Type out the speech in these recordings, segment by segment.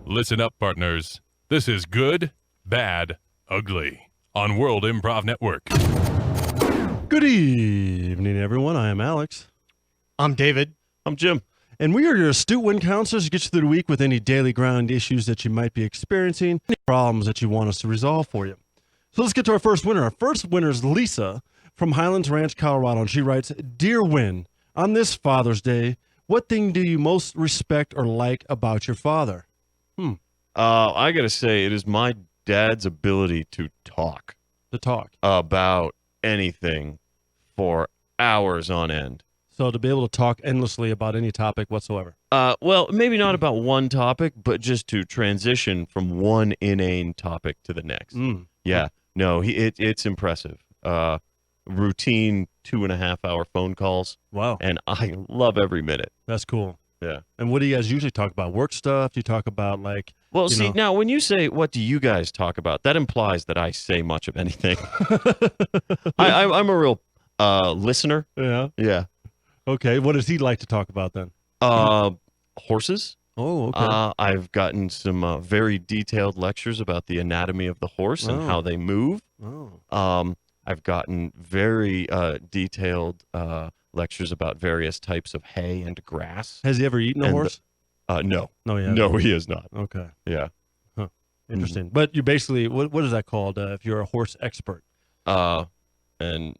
Listen up, partners. This is Good, Bad, Ugly on World Improv Network. Good evening, everyone. I am Alex. I'm David. I'm Jim. And we are your astute win counselors to get you through the week with any daily ground issues that you might be experiencing, any problems that you want us to resolve for you. So let's get to our first winner. Our first winner is Lisa from Highlands Ranch, Colorado. And she writes, Dear Win, on this Father's Day, what thing do you most respect or like about your father? I got to say, it is my dad's ability to talk. To talk. About anything for hours on end. So to be able to talk endlessly about any topic whatsoever. Well, maybe not about one topic, but just to transition from one inane topic to the next. Yeah. No, it's impressive. Routine 2.5-hour phone calls. Wow. And I love every minute. That's cool. Yeah. And what do you guys usually talk about? Work stuff? Do you talk about like... Well, see, now when you say, what do you guys talk about? That implies that I say much of anything. I'm a real listener. Yeah. Yeah. Okay. What does he like to talk about then? Horses. Oh, okay. I've gotten some very detailed lectures about the anatomy of the horse and how they move. Oh. I've gotten very detailed lectures about various types of hay and grass. Has he ever eaten a horse? No. No, yeah. No, he is not. Okay. Yeah. Huh. Interesting. But you basically, what is that called if you're a horse expert? An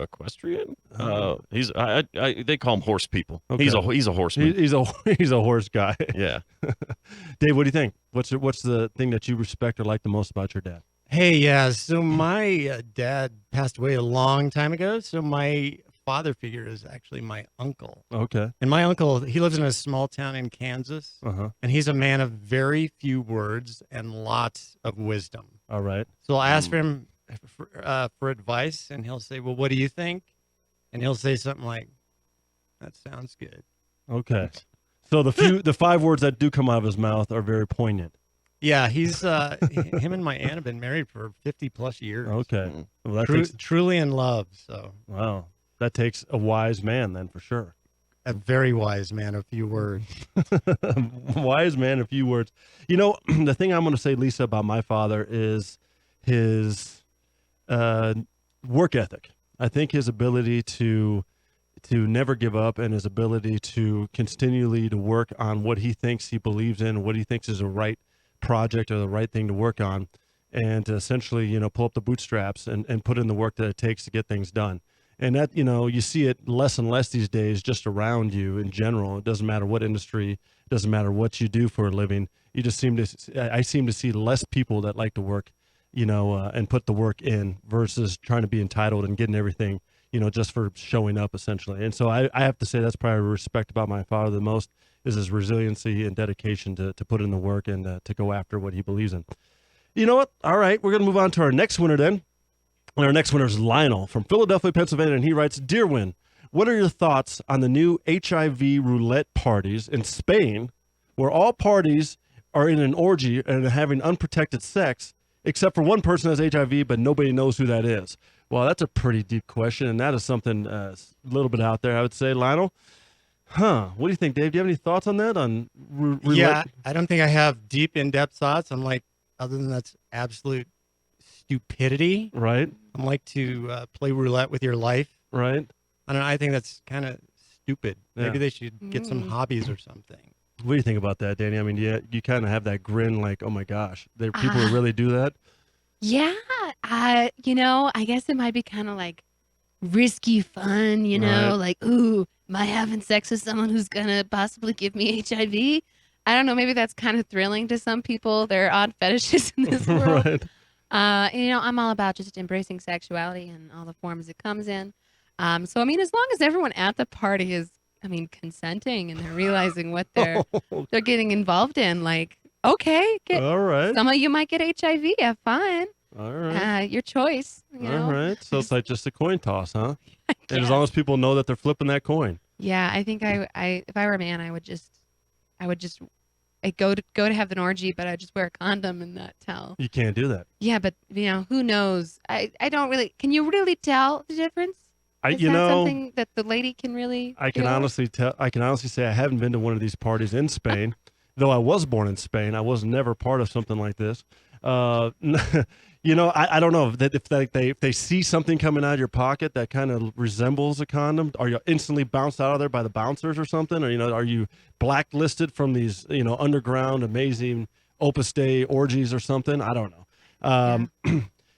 equestrian. They call him horse people. Okay. He's a horseman. He's a horse guy. Yeah. Dave, what do you think? What's the thing that you respect or like the most about your dad? Hey, yeah. So my dad passed away a long time ago. So my father figure is actually my uncle. Okay. And my uncle, he lives in a small town in Kansas. And he's a man of very few words and lots of wisdom. All right. So I'll ask him for advice, and he'll say, well, what do you think? And he'll say something like, that sounds good. Okay. So the 5 words that do come out of his mouth are very poignant. Yeah, he's him and my aunt have been married for 50 plus years. Okay. Well, that truly in love. So wow, that takes a wise man then for sure. A very wise man, a few words. Wise man, a few words. You know, the thing I'm going to say, Lisa, about my father is his work ethic. I think his ability to never give up and his ability to continually to work on what he thinks he believes in, what he thinks is a right project or the right thing to work on, and to essentially, pull up the bootstraps and put in the work that it takes to get things done. And that, you see it less and less these days just around you in general. It doesn't matter what industry, it doesn't matter what you do for a living. I seem to see less people that like to work, and put the work in versus trying to be entitled and getting everything, just for showing up essentially. And so I have to say that's probably respect about my father the most is his resiliency and dedication to put in the work and to go after what he believes in. You know what? All right, we're going to move on to our next winner then. And our next winner is Lionel from Philadelphia, Pennsylvania, and he writes, Dear Win, what are your thoughts on the new HIV roulette parties in Spain where all parties are in an orgy and having unprotected sex, except for one person has HIV, but nobody knows who that is? Well, that's a pretty deep question, and that is something a little bit out there, I would say. Lionel? What do you think, Dave? Do you have any thoughts on that? Roulette? Yeah, I don't think I have deep, in-depth thoughts. I'm like, other than that's absolute stupidity. Right. I'm like to play roulette with your life. Right. I don't know. I think that's kind of stupid. Yeah. Maybe they should get some hobbies or something. What do you think about that, Danny? I mean, you kind of have that grin like, oh my gosh, there are people who really do that? Yeah. I guess it might be kind of like risky fun, Right. like, ooh, am I having sex with someone who's going to possibly give me HIV? I don't know. Maybe that's kind of thrilling to some people. There are odd fetishes in this world. Right. I'm all about just embracing sexuality and all the forms it comes in. So, as long as everyone at the party is, consenting and they're realizing what they're getting involved in, like, okay, All right. some of you might get HIV. Have fun. All right. Your choice. All right. So it's like just a coin toss, huh? And as long as people know that they're flipping that coin. Yeah, I think I if I were a man, I would just I'd go to have an orgy, but I'd just wear a condom and not tell. You can't do that. Yeah, but who knows? I don't really. Can you really tell the difference? Is that something that the lady can really? I can feel? honestly tell. I can honestly say I haven't been to one of these parties in Spain, though I was born in Spain. I was never part of something like this. I don't know if they see something coming out of your pocket that kind of resembles a condom. Are you instantly bounced out of there by the bouncers or something? Or are you blacklisted from these underground amazing Opus Dei orgies or something? I don't know.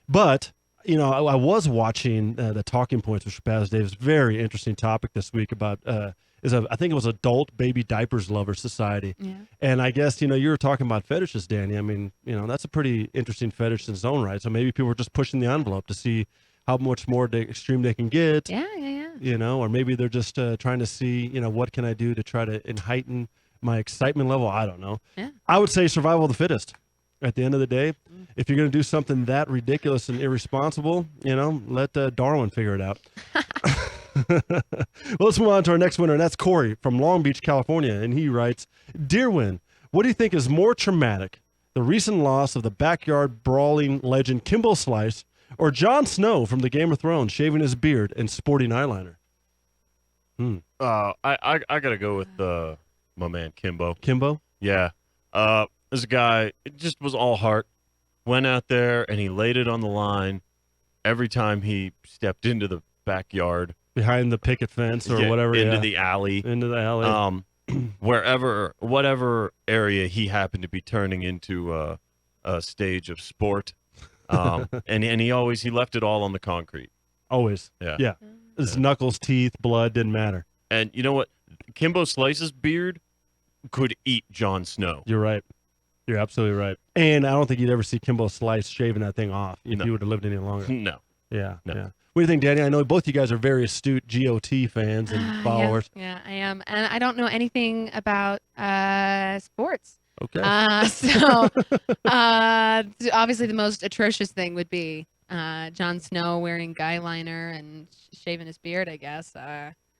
But. I was watching the Talking Points with Shabazz Davis. Very interesting topic this week about I think it was Adult Baby Diapers Lover Society. Yeah. And I guess you were talking about fetishes, Danny. I mean, that's a pretty interesting fetish in its own right. So maybe people are just pushing the envelope to see how much more extreme they can get. Yeah. Or maybe they're just trying to see what can I do to try to heighten my excitement level. I don't know. Yeah. I would say survival of the fittest. At the end of the day, if you're going to do something that ridiculous and irresponsible, let Darwin figure it out. Well, let's move on to our next winner, and that's Corey from Long Beach, California. And he writes, Dear Win, what do you think is more traumatic, the recent loss of the backyard brawling legend Kimbo Slice, or Jon Snow from the Game of Thrones shaving his beard and sporting eyeliner? I got to go with my man Kimbo. Kimbo? Yeah. This guy, it just was all heart. Went out there and he laid it on the line every time he stepped into the backyard. Behind the picket fence or whatever. Into the alley. Into the alley. Whatever area he happened to be turning into a stage of sport. And he left it all on the concrete. Always. Yeah. His knuckles, teeth, blood, didn't matter. And you know what? Kimbo Slice's beard could eat Jon Snow. You're right. You're absolutely right. And I don't think you'd ever see Kimbo Slice shaving that thing off if you would have lived any longer. No. Yeah. What do you think, Danny? I know both you guys are very astute GOT fans and followers. Yeah, I am. And I don't know anything about sports. Okay. So obviously the most atrocious thing would be Jon Snow wearing guy liner and shaving his beard, I guess.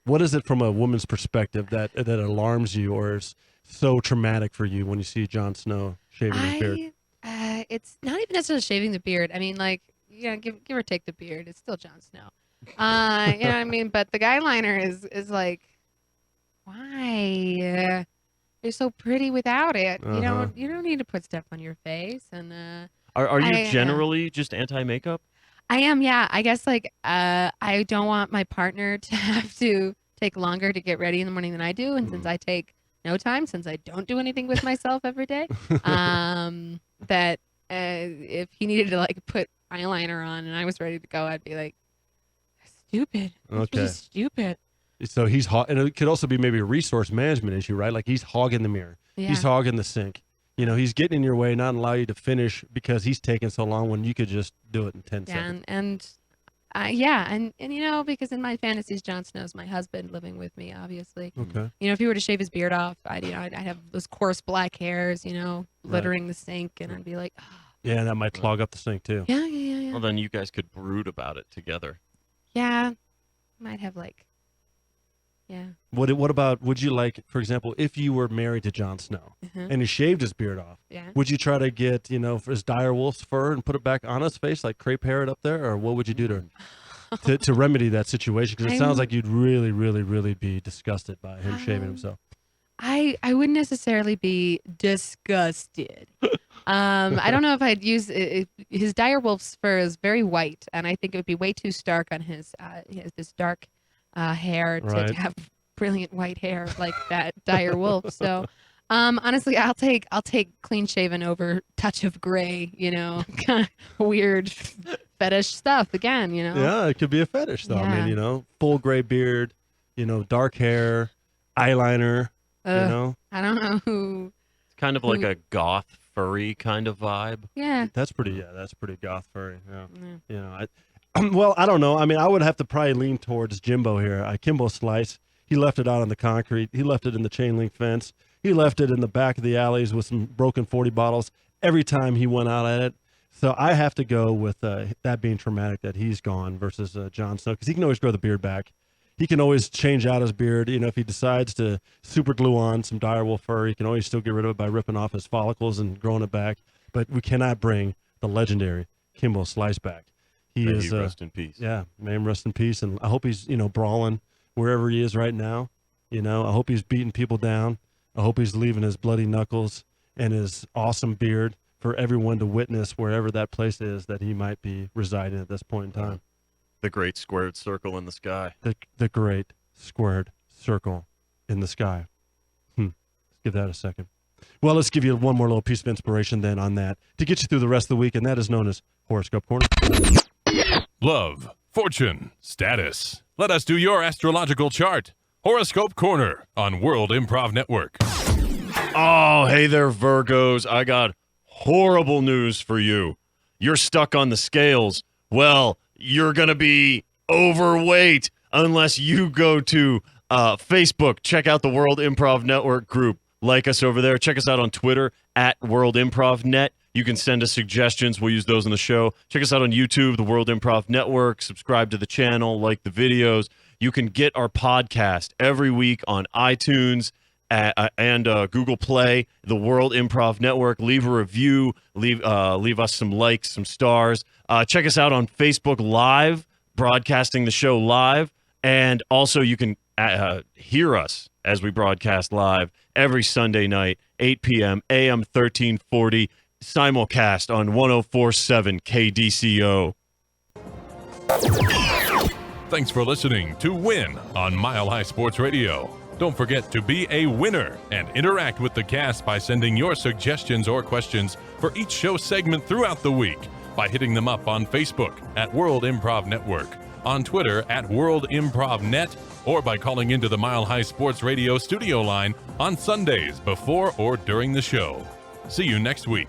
What is it from a woman's perspective that alarms you or is so traumatic for you when you see Jon Snow shaving his beard? It's not even necessarily shaving the beard. I mean, give or take the beard, it's still Jon Snow. You know what I mean? But the guy liner is like, why? You're so pretty without it. You don't need to put stuff on your face. And are you generally just anti-makeup? I am, yeah. I guess I don't want my partner to have to take longer to get ready in the morning than I do, and since I take no time, since I don't do anything with myself every day, that if he needed to put eyeliner on and I was ready to go, I'd be like, stupid. That's really stupid. So he's and it could also be maybe a resource management issue, right? Like he's hogging the mirror, he's hogging the sink. He's getting in your way, not allow you to finish because he's taking so long when you could just do it in 10 seconds. And because in my fantasies, Jon Snow's my husband living with me, obviously. Okay. If he were to shave his beard off, I'd have those coarse black hairs, littering the sink, and I'd be like, oh. Yeah, that might clog up the sink too. Yeah. Well, then you guys could brood about it together. Yeah, might have yeah. What about, would you like, for example, if you were married to Jon Snow and he shaved his beard off, would you try to get, his dire wolf's fur and put it back on his face, like crepe hair it up there? Or what would you do to remedy that situation? Because it sounds like you'd really, really, really be disgusted by him shaving himself. I wouldn't necessarily be disgusted. I don't know if I'd use his dire wolf's fur is very white, and I think it would be way too stark on his this dark hair to have brilliant white hair like that dire wolf. So honestly, I'll take clean shaven over touch of gray, kind of weird fetish stuff again, Yeah, it could be a fetish though. Yeah. I mean, full gray beard, dark hair, eyeliner, I don't know who. It's kind of like a goth furry kind of vibe. Yeah. That's pretty goth furry. Yeah. Well, I don't know. I mean, I would have to probably lean towards Jimbo here. Kimbo Slice, he left it out on the concrete. He left it in the chain link fence. He left it in the back of the alleys with some broken 40 bottles every time he went out at it. So I have to go with that being traumatic that he's gone versus Jon Snow, because he can always grow the beard back. He can always change out his beard. If he decides to super glue on some direwolf fur, he can always still get rid of it by ripping off his follicles and growing it back. But we cannot bring the legendary Kimbo Slice back. He May is he rest in peace. Yeah, may him rest in peace. And I hope he's, brawling wherever he is right now. I hope he's beating people down. I hope he's leaving his bloody knuckles and his awesome beard for everyone to witness wherever that place is that he might be residing at this point in time. The great squared circle in the sky. The great squared circle in the sky. Let's give that a second. Well, let's give you one more little piece of inspiration then on that to get you through the rest of the week, and that is known as Horoscope Corner. Love, fortune, status. Let us do your astrological chart. Horoscope Corner on World Improv Network. Oh, hey there, Virgos. I got horrible news for you. You're stuck on the scales. Well, you're going to be overweight unless you go to Facebook. Check out the World Improv Network group. Like us over there. Check us out on Twitter at World Improv Net. You can send us suggestions. We'll use those in the show. Check us out on YouTube, the World Improv Network. Subscribe to the channel. Like the videos. You can get our podcast every week on iTunes and Google Play, the World Improv Network. Leave a review. Leave us some likes, some stars. Check us out on Facebook Live, broadcasting the show live. And also you can hear us as we broadcast live every Sunday night, 8 p.m., AM 1340, simulcast on 104.7 KDCO. Thanks for listening to Win on Mile High Sports Radio. Don't forget to be a winner and interact with the cast by sending your suggestions or questions for each show segment throughout the week by hitting them up on Facebook at World Improv Network, on Twitter at World Improv Net, or by calling into the Mile High Sports Radio studio line on Sundays before or during the show. See you next week.